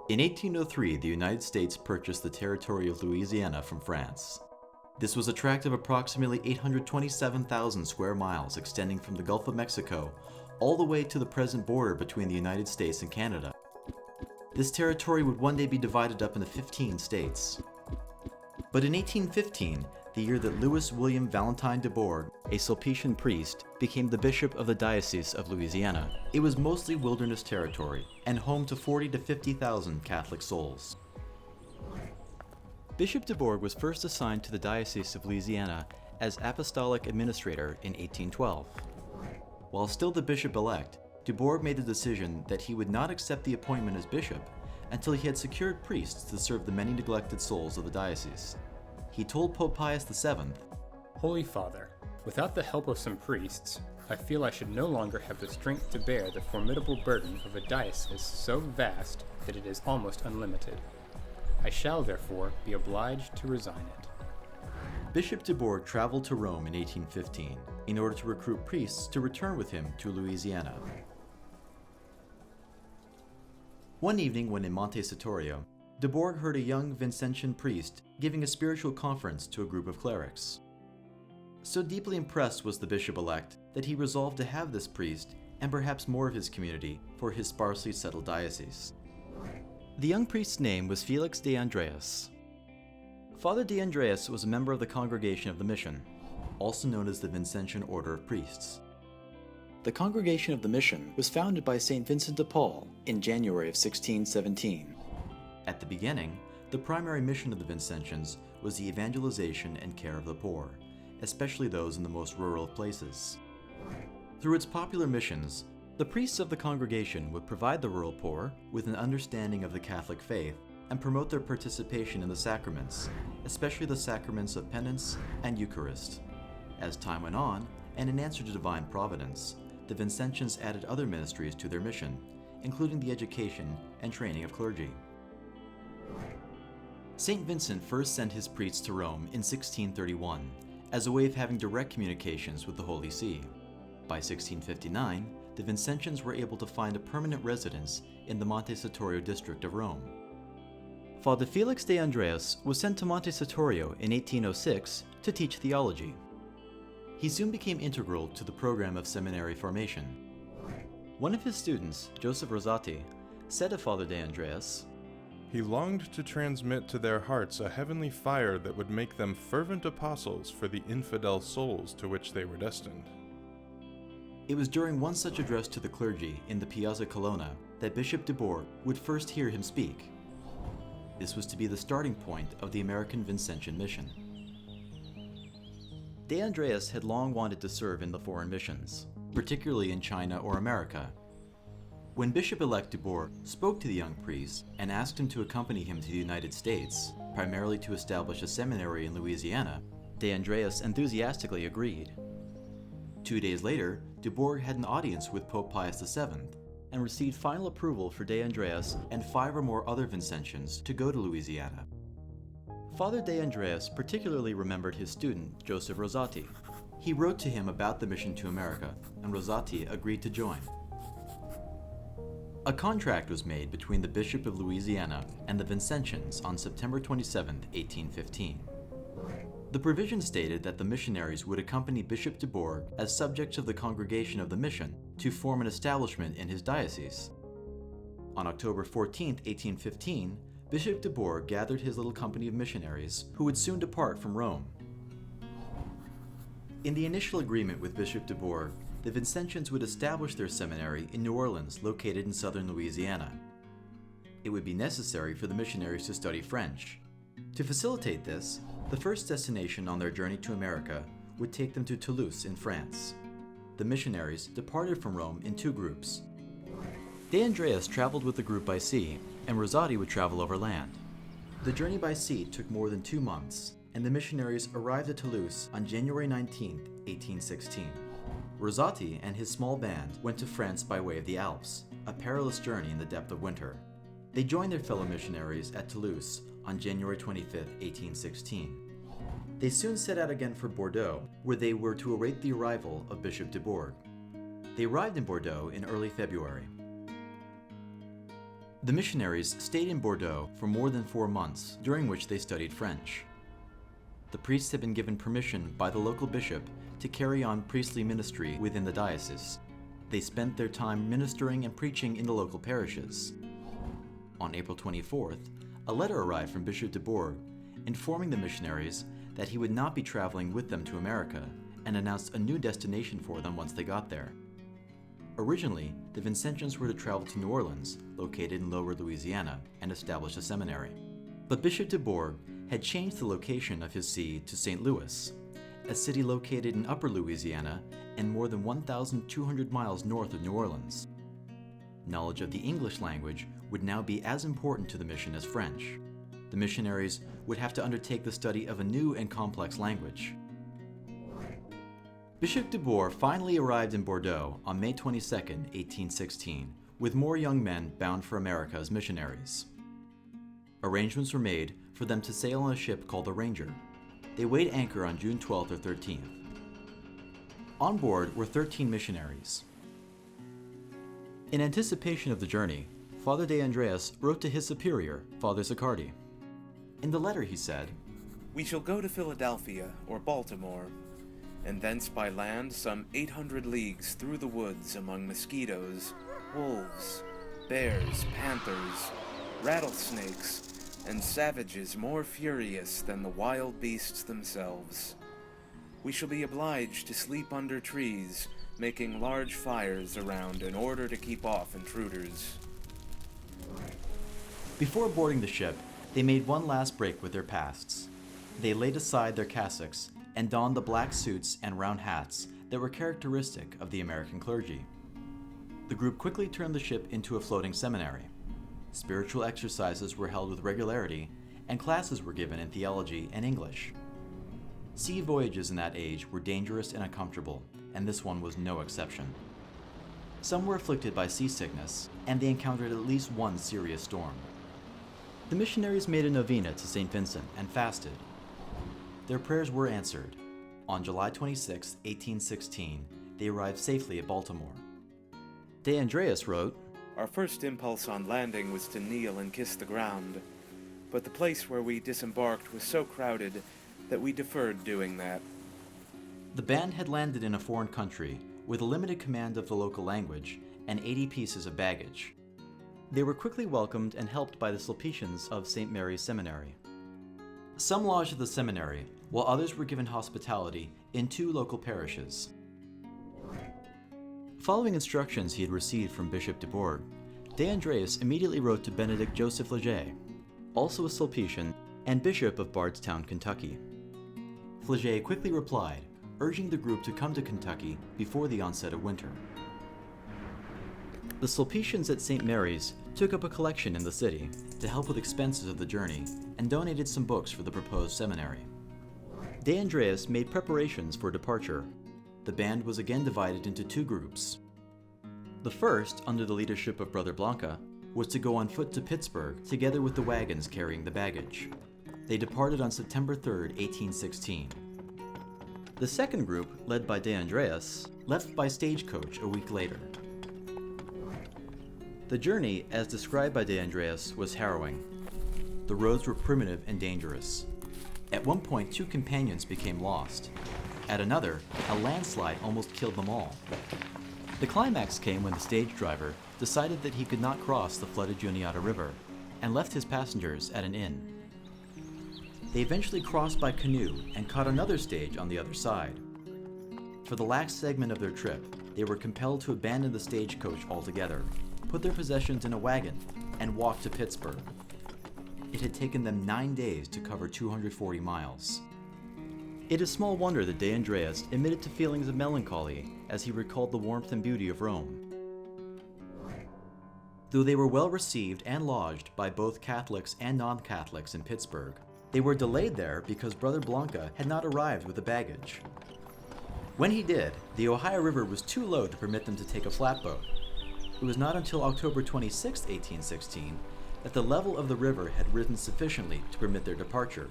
In 1803, the United States purchased the territory of Louisiana from France. This was a tract of approximately 827,000 square miles extending from the Gulf of Mexico all the way to the present border between the United States and Canada. This territory would one day be divided up into 15 states. But in 1815, the year that Louis William Valentine de Bourgh, a Sulpician priest, became the bishop of the Diocese of Louisiana, it was mostly wilderness territory and home to 40,000 to 50,000 Catholic souls. Bishop de Bourgh was first assigned to the Diocese of Louisiana as apostolic administrator in 1812. While still the bishop-elect, de Bourgh made the decision that he would not accept the appointment as bishop until he had secured priests to serve the many neglected souls of the diocese. He told Pope Pius VII, "Holy Father, without the help of some priests, I feel I should no longer have the strength to bear the formidable burden of a diocese so vast that it is almost unlimited. I shall therefore be obliged to resign it." Bishop de Bourgh traveled to Rome in 1815 in order to recruit priests to return with him to Louisiana. One evening when in Monte Satorio, de Bourgh heard a young Vincentian priest giving a spiritual conference to a group of clerics. So deeply impressed was the bishop-elect that he resolved to have this priest, and perhaps more of his community, for his sparsely settled diocese. The young priest's name was Felix De Andreis. Father De Andreis was a member of the Congregation of the Mission, also known as the Vincentian Order of Priests. The Congregation of the Mission was founded by St. Vincent de Paul in January of 1617. At the beginning, the primary mission of the Vincentians was the evangelization and care of the poor, especially those in the most rural of places. Through its popular missions, the priests of the congregation would provide the rural poor with an understanding of the Catholic faith and promote their participation in the sacraments, especially the sacraments of penance and Eucharist. As time went on, and in answer to divine providence, the Vincentians added other ministries to their mission, including the education and training of clergy. St. Vincent first sent his priests to Rome in 1631 as a way of having direct communications with the Holy See. By 1659, the Vincentians were able to find a permanent residence in the Monte Satorio district of Rome. Father Felix De Andreis was sent to Monte Satorio in 1806 to teach theology. He soon became integral to the program of seminary formation. One of his students, Joseph Rosati, said of Father De Andreis, "He longed to transmit to their hearts a heavenly fire that would make them fervent apostles for the infidel souls to which they were destined." It was during one such address to the clergy in the Piazza Colonna that Bishop de Bourgh would first hear him speak. This was to be the starting point of the American Vincentian mission. De Andreis had long wanted to serve in the foreign missions, particularly in China or America. When Bishop-elect de Bourgh spoke to the young priest and asked him to accompany him to the United States, primarily to establish a seminary in Louisiana, De Andreis enthusiastically agreed. 2 days later, de Bourgh had an audience with Pope Pius VII and received final approval for De Andreis and 5 or more other Vincentians to go to Louisiana. Father De Andreis particularly remembered his student, Joseph Rosati. He wrote to him about the mission to America, and Rosati agreed to join. A contract was made between the Bishop of Louisiana and the Vincentians on September 27, 1815. The provision stated that the missionaries would accompany Bishop de Bourgh as subjects of the Congregation of the Mission to form an establishment in his diocese. On October 14, 1815, Bishop de Bourgh gathered his little company of missionaries who would soon depart from Rome. In the initial agreement with Bishop de Bourgh, the Vincentians would establish their seminary in New Orleans, located in southern Louisiana. It would be necessary for the missionaries to study French. To facilitate this, the first destination on their journey to America would take them to Toulouse in France. The missionaries departed from Rome in 2 groups. De Andreis traveled with the group by sea, and Rosati would travel over land. The journey by sea took more than 2 months, and the missionaries arrived at Toulouse on January 19, 1816. Rosati and his small band went to France by way of the Alps, a perilous journey in the depth of winter. They joined their fellow missionaries at Toulouse on January 25, 1816. They soon set out again for Bordeaux, where they were to await the arrival of Bishop de Bourg. They arrived in Bordeaux in early February. The missionaries stayed in Bordeaux for more than 4 months, during which they studied French. The priests had been given permission by the local bishop to carry on priestly ministry within the diocese. They spent their time ministering and preaching in the local parishes. On April 24th, a letter arrived from Bishop de Bourg informing the missionaries that he would not be traveling with them to America, and announced a new destination for them once they got there. Originally, the Vincentians were to travel to New Orleans, located in Lower Louisiana, and establish a seminary. But Bishop de Bourg had changed the location of his see to St. Louis, a city located in Upper Louisiana and more than 1,200 miles north of New Orleans. Knowledge of the English language would now be as important to the mission as French. The missionaries would have to undertake the study of a new and complex language. Bishop de Bourg finally arrived in Bordeaux on May 22, 1816, with more young men bound for America as missionaries. Arrangements were made for them to sail on a ship called the Ranger. They weighed anchor on June 12th or 13th. On board were 13 missionaries. In anticipation of the journey, Father De Andreis wrote to his superior, Father Zaccardi. In the letter he said, "We shall go to Philadelphia or Baltimore, and thence by land some 800 leagues through the woods among mosquitoes, wolves, bears, panthers, rattlesnakes, and savages more furious than the wild beasts themselves. We shall be obliged to sleep under trees, making large fires around in order to keep off intruders." Before boarding the ship, they made one last break with their pasts. They laid aside their cassocks and donned the black suits and round hats that were characteristic of the American clergy. The group quickly turned the ship into a floating seminary. Spiritual exercises were held with regularity, and classes were given in theology and English. Sea voyages in that age were dangerous and uncomfortable, and this one was no exception. Some were afflicted by seasickness, and they encountered at least one serious storm. The missionaries made a novena to St. Vincent and fasted. Their prayers were answered. On July 26, 1816, they arrived safely at Baltimore. De Andreis wrote, "Our first impulse on landing was to kneel and kiss the ground, but the place where we disembarked was so crowded that we deferred doing that." The band had landed in a foreign country with a limited command of the local language and 80 pieces of baggage. They were quickly welcomed and helped by the Sulpicians of St. Mary's Seminary. Some lodged at the seminary, while others were given hospitality in 2 local parishes. Following instructions he had received from Bishop de Bourg, De Andreis immediately wrote to Benedict Joseph Leger, also a Sulpician and Bishop of Bardstown, Kentucky. Leger quickly replied, urging the group to come to Kentucky before the onset of winter. The Sulpicians at St. Mary's took up a collection in the city to help with expenses of the journey and donated some books for the proposed seminary. De Andreis made preparations for departure. The band was again divided into 2 groups. The first, under the leadership of Brother Blanca, was to go on foot to Pittsburgh together with the wagons carrying the baggage. They departed on September 3, 1816. The second group, led by De Andreis, left by stagecoach a week later. The journey, as described by De Andreis, was harrowing. The roads were primitive and dangerous. At one point, 2 companions became lost. At another, a landslide almost killed them all. The climax came when the stage driver decided that he could not cross the flooded Juniata River and left his passengers at an inn. They eventually crossed by canoe and caught another stage on the other side. For the last segment of their trip, they were compelled to abandon the stagecoach altogether, put their possessions in a wagon, and walk to Pittsburgh. It had taken them 9 days to cover 240 miles. It is small wonder that De Andreis admitted to feelings of melancholy as he recalled the warmth and beauty of Rome. Though they were well received and lodged by both Catholics and non-Catholics in Pittsburgh, they were delayed there because Brother Blanca had not arrived with the baggage. When he did, the Ohio River was too low to permit them to take a flatboat. It was not until October 26, 1816, that the level of the river had risen sufficiently to permit their departure.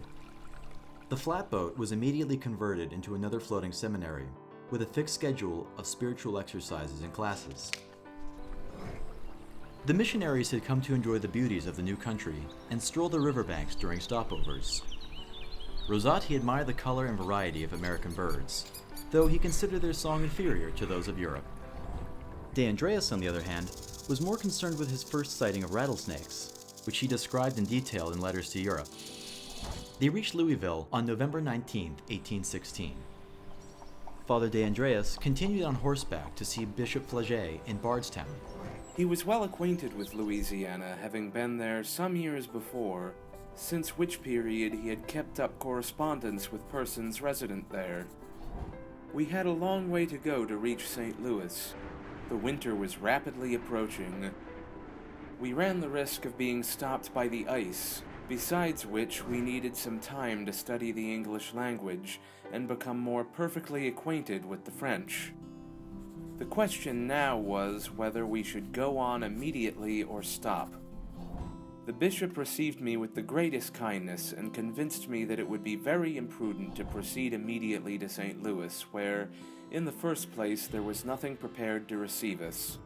The flatboat was immediately converted into another floating seminary, with a fixed schedule of spiritual exercises and classes. The missionaries had come to enjoy the beauties of the new country and stroll the riverbanks during stopovers. Rosati admired the color and variety of American birds, though he considered their song inferior to those of Europe. De Andreis, on the other hand, was more concerned with his first sighting of rattlesnakes, which he described in detail in letters to Europe. They reached Louisville on November 19, 1816. Father De Andreis continued on horseback to see Bishop Flaget in Bardstown. He was well acquainted with Louisiana, having been there some years before, since which period he had kept up correspondence with persons resident there. We had a long way to go to reach St. Louis. The winter was rapidly approaching. We ran the risk of being stopped by the ice, besides which we needed some time to study the English language and become more perfectly acquainted with the French. The question now was whether we should go on immediately or stop. The bishop received me with the greatest kindness and convinced me that it would be very imprudent to proceed immediately to St. Louis, where, in the first place, there was nothing prepared to receive us.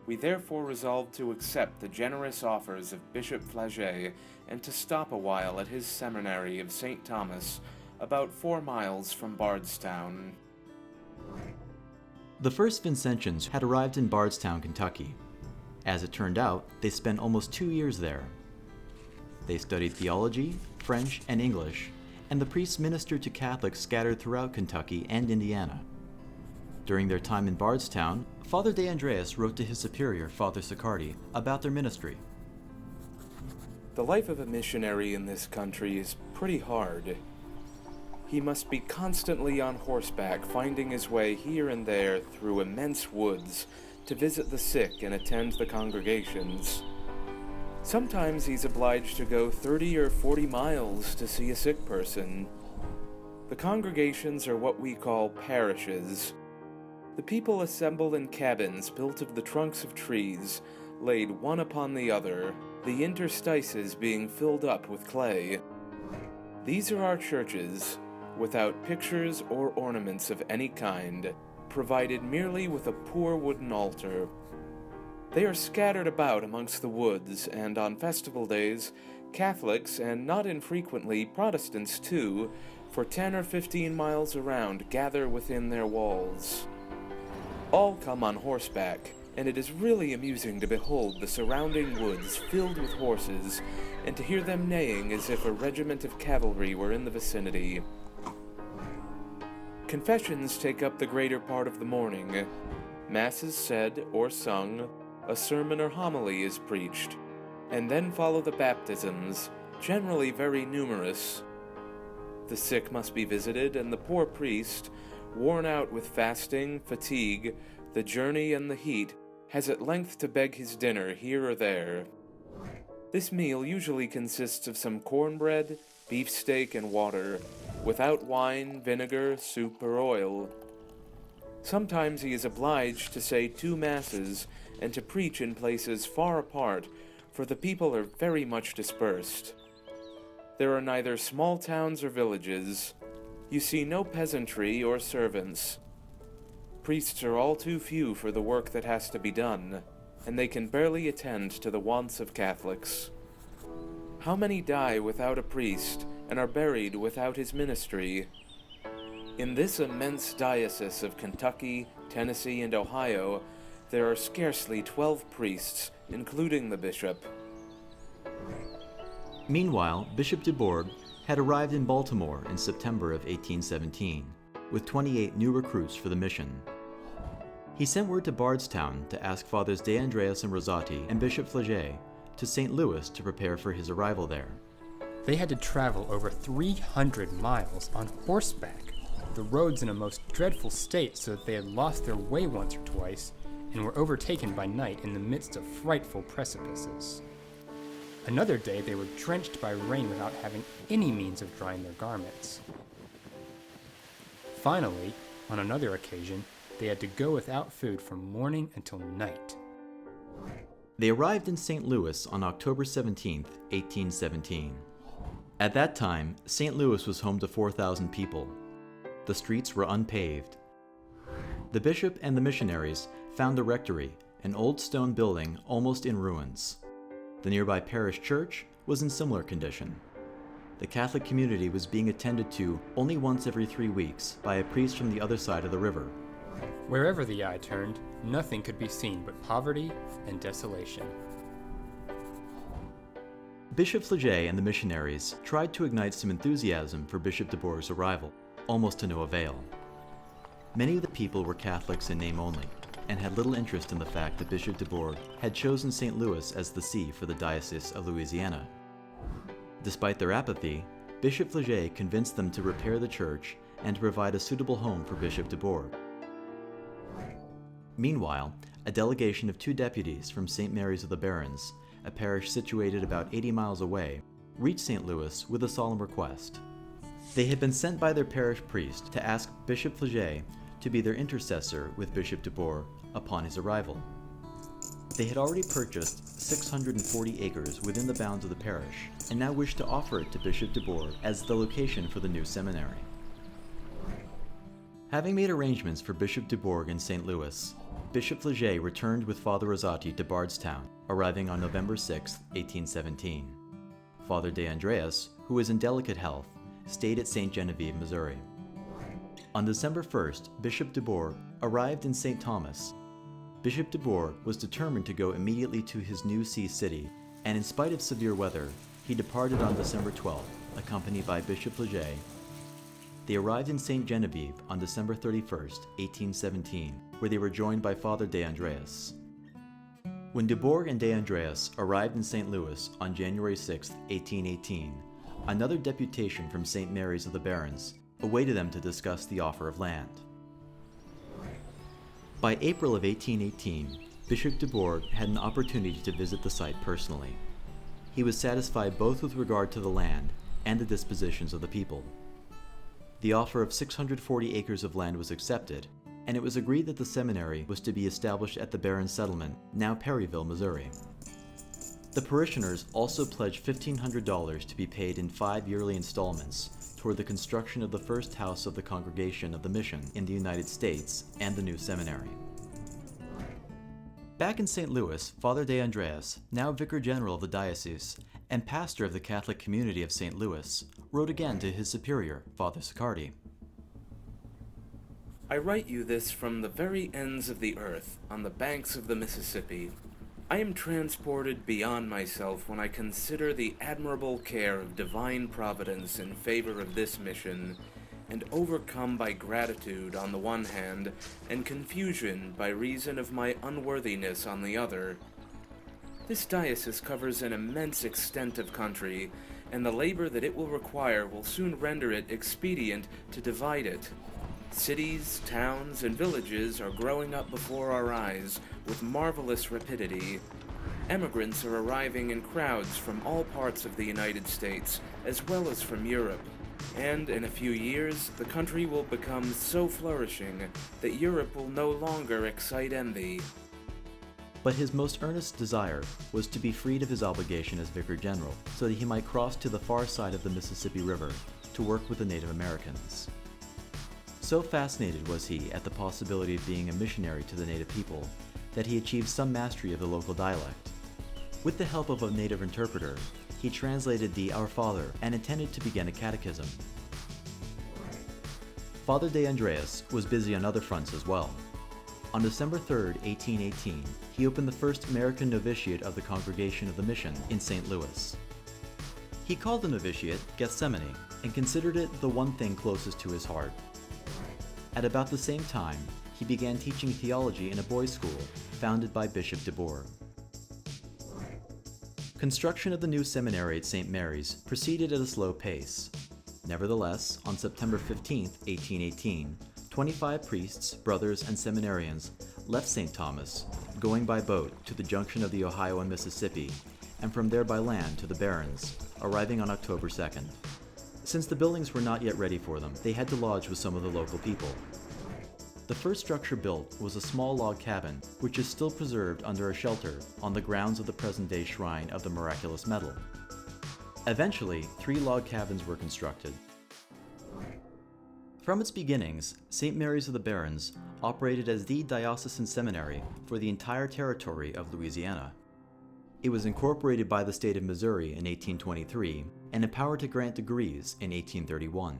We therefore resolved to accept the generous offers of Bishop Flaget and to stop a while at his seminary of St. Thomas, about 4 miles from Bardstown. The first Vincentians had arrived in Bardstown, Kentucky. As it turned out, they spent almost 2 years there. They studied theology, French, and English, and the priests ministered to Catholics scattered throughout Kentucky and Indiana. During their time in Bardstown, Father De Andreis wrote to his superior, Father Siccardi, about their ministry. The life of a missionary in this country is pretty hard. He must be constantly on horseback, finding his way here and there through immense woods to visit the sick and attend the congregations. Sometimes he's obliged to go 30 or 40 miles to see a sick person. The congregations are what we call parishes. The people assemble in cabins built of the trunks of trees, laid one upon the other, the interstices being filled up with clay. These are our churches, without pictures or ornaments of any kind, provided merely with a poor wooden altar. They are scattered about amongst the woods, and on festival days, Catholics, and not infrequently Protestants too, for 10 or 15 miles around gather within their walls. All come on horseback, and it is really amusing to behold the surrounding woods filled with horses, and to hear them neighing as if a regiment of cavalry were in the vicinity. Confessions take up the greater part of the morning. Mass is said or sung, a sermon or homily is preached, and then follow the baptisms, generally very numerous. The sick must be visited, and the poor priest, worn out with fasting, fatigue, the journey and the heat, has at length to beg his dinner here or there. This meal usually consists of some cornbread, beefsteak, and water, without wine, vinegar, soup, or oil. Sometimes he is obliged to say 2 masses and to preach in places far apart, for the people are very much dispersed. There are neither small towns or villages. You see no peasantry or servants. Priests are all too few for the work that has to be done, and they can barely attend to the wants of Catholics. How many die without a priest and are buried without his ministry? In this immense diocese of Kentucky, Tennessee, and Ohio, there are scarcely 12 priests, including the bishop. Meanwhile, Bishop Dubourg had arrived in Baltimore in September of 1817, with 28 new recruits for the mission. He sent word to Bardstown to ask Fathers De Andreis and Rosati and Bishop Flaget to St. Louis to prepare for his arrival there. They had to travel over 300 miles on horseback, the roads in a most dreadful state so that they had lost their way once or twice and were overtaken by night in the midst of frightful precipices. Another day they were drenched by rain without having any means of drying their garments. Finally, on another occasion, they had to go without food from morning until night. They arrived in St. Louis on October 17, 1817. At that time, St. Louis was home to 4,000 people. The streets were unpaved. The bishop and the missionaries found the rectory, an old stone building almost in ruins. The nearby parish church was in similar condition. The Catholic community was being attended to only once every 3 weeks by a priest from the other side of the river. Wherever the eye turned, nothing could be seen but poverty and desolation. Bishop Fleget and the missionaries tried to ignite some enthusiasm for Bishop de Bourgh's arrival, almost to no avail. Many of the people were Catholics in name only, and had little interest in the fact that Bishop de Bourgh had chosen St. Louis as the see for the Diocese of Louisiana. Despite their apathy, Bishop Fleget convinced them to repair the church and to provide a suitable home for Bishop de Bourgh. Meanwhile, a delegation of 2 deputies from St. Mary's of the Barrens, a parish situated about 80 miles away, reached St. Louis with a solemn request. They had been sent by their parish priest to ask Bishop Fleget to be their intercessor with Bishop de Bourgh upon his arrival. They had already purchased 640 acres within the bounds of the parish, and now wished to offer it to Bishop de Bourgh as the location for the new seminary. Having made arrangements for Bishop de Bourgh in St. Louis, Bishop Fleget returned with Father Rosati to Bardstown, arriving on November 6, 1817. Father De Andreis, who was in delicate health, stayed at St. Genevieve, Missouri. On December 1st, Bishop de Bourgh arrived in St. Thomas. Bishop de Bourgh was determined to go immediately to his new see city, and in spite of severe weather, he departed on December 12th, accompanied by Bishop Fleget. They arrived in St. Genevieve on December 31st, 1817, where they were joined by Father De Andreis. When de Bourgh and De Andreis arrived in St. Louis on January 6, 1818, another deputation from St. Mary's of the Barrens awaited them to discuss the offer of land. By April of 1818, Bishop de Bourgh had an opportunity to visit the site personally. He was satisfied both with regard to the land and the dispositions of the people. The offer of 640 acres of land was accepted, and it was agreed that the seminary was to be established at the Barren settlement, now Perryville, Missouri. The parishioners also pledged $1,500 to be paid in 5 yearly installments toward the construction of the first house of the congregation of the mission in the United States and the new seminary. Back in St. Louis, Father De Andreis, now Vicar General of the diocese and pastor of the Catholic community of St. Louis, wrote again to his superior, Father Siccardi. I write you this from the very ends of the earth, on the banks of the Mississippi. I am transported beyond myself when I consider the admirable care of divine providence in favor of this mission, and overcome by gratitude on the one hand, and confusion by reason of my unworthiness on the other. This diocese covers an immense extent of country, and the labor that it will require will soon render it expedient to divide it. Cities, towns, and villages are growing up before our eyes with marvelous rapidity. Emigrants are arriving in crowds from all parts of the United States, as well as from Europe. And in a few years, the country will become so flourishing that Europe will no longer excite envy. But his most earnest desire was to be freed of his obligation as Vicar General, so that he might cross to the far side of the Mississippi River to work with the Native Americans. So fascinated was he at the possibility of being a missionary to the native people that he achieved some mastery of the local dialect. With the help of a native interpreter, he translated the Our Father and intended to begin a catechism. Father De Andreis was busy on other fronts as well. On December 3, 1818, he opened the first American novitiate of the Congregation of the Mission in St. Louis. He called the novitiate Gethsemane and considered it the one thing closest to his heart. At about the same time, he began teaching theology in a boys' school founded by Bishop de Bourgh. Construction of the new seminary at St. Mary's proceeded at a slow pace. Nevertheless, on September 15, 1818, 25 priests, brothers, and seminarians left St. Thomas, going by boat to the junction of the Ohio and Mississippi, and from there by land to the Barrens, arriving on October 2nd. Since the buildings were not yet ready for them, they had to lodge with some of the local people. The first structure built was a small log cabin, which is still preserved under a shelter on the grounds of the present-day Shrine of the Miraculous Medal. Eventually, 3 log cabins were constructed. From its beginnings, St. Mary's of the Barrens operated as the diocesan seminary for the entire territory of Louisiana. It was incorporated by the state of Missouri in 1823 and empowered to grant degrees in 1831.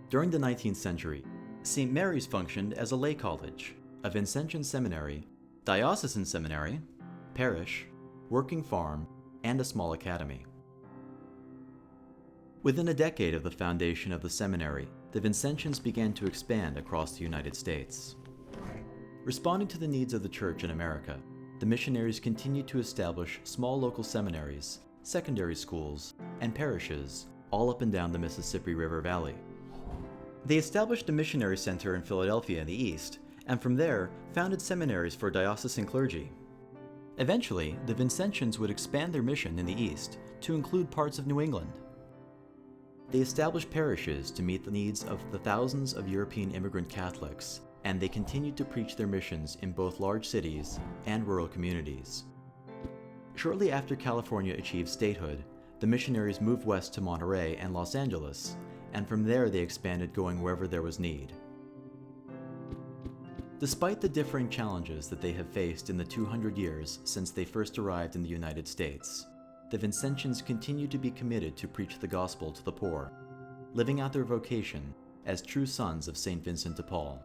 During the 19th century, St. Mary's functioned as a lay college, a Vincentian seminary, diocesan seminary, parish, working farm, and a small academy. Within a decade of the foundation of the seminary, the Vincentians began to expand across the United States. Responding to the needs of the church in America, the missionaries continued to establish small local seminaries, secondary schools, and parishes all up and down the Mississippi River Valley. They established a missionary center in Philadelphia in the east, and from there founded seminaries for diocesan clergy. Eventually, the Vincentians would expand their mission in the east to include parts of New England. They established parishes to meet the needs of the thousands of European immigrant Catholics, and they continued to preach their missions in both large cities and rural communities. Shortly after California achieved statehood, the missionaries moved west to Monterey and Los Angeles, and from there they expanded, going wherever there was need. Despite the differing challenges that they have faced in the 200 years since they first arrived in the United States, the Vincentians continue to be committed to preach the gospel to the poor, living out their vocation as true sons of St. Vincent de Paul.